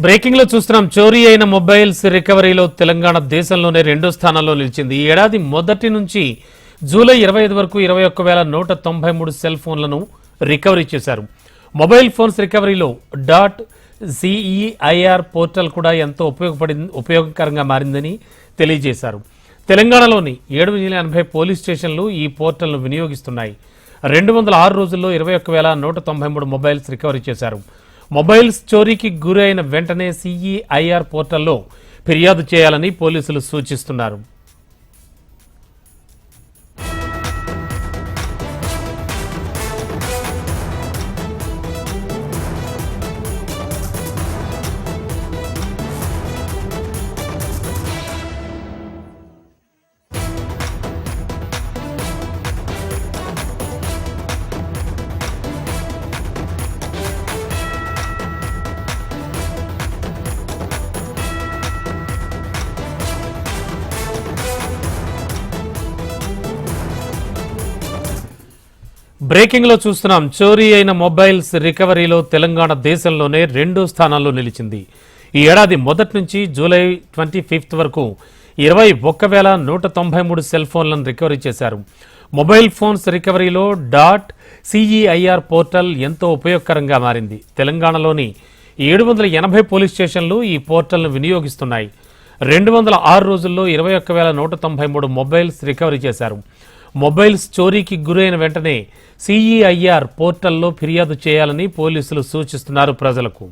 Breaking లో చూస్తున్నాం. చోరీ అయిన మొబైల్స్ రికవరీలో తెలంగాణ దేశంలోనే 2వ స్థానంలో నిలిచింది. ఈ ఏడాది మొదటి నుంచి జూలై 25 వరకు 21,193 సెల్ ఫోన్లను రికవరీ చేశారు. మొబైల్ ఫోన్స్ రికవరీలో .CEIR పోర్టల్ కూడా ఎంతో ఉపయోగకరంగా మారిందని తెలియజేశారు. తెలంగాణలోని 780 పోలీస్ స్టేషన్లు ఈ పోర్టల్ను వినియోగిస్తున్నాయి. 206 రోజుల్లో 21,193 మొబైల్స్ రికవరీ చేశారు. మొబైల్స్ చోరీకి గురైన వెంటనే CEIR పోర్టల్లో ఫిర్యాదు చేయాలని పోలీసులు సూచిస్తున్నారు. బ్రేకింగ్ లో చూస్తున్నాం. చోరీ అయిన మొబైల్స్ రికవరీలో తెలంగాణ దేశంలోనే 2వ స్థానంలో నిలిచింది. ఈ ఏడాది మొదటి నుంచి జూలై 25 వరకు 21,193 సెల్ ఫోన్లను రికవరీ చేశారు. మొబైల్ ఫోన్స్ రికవరీలో .CEIR పోర్టల్ ఎంతో ఉపయోగకరంగా మారింది. తెలంగాణలోని 780 పోలీస్ స్టేషన్లు ఈ పోర్టల్ను వినియోగిస్తున్నాయి. 206 రోజుల్లో 21,193 మొబైల్స్ రికవరీ చేశారు. మొబైల్స్ చోరీకి గురైన వెంటనే CEIR పోర్టల్లో ఫిర్యాదు చేయాలని పోలీసులు సూచిస్తున్నారు ప్రజలకు.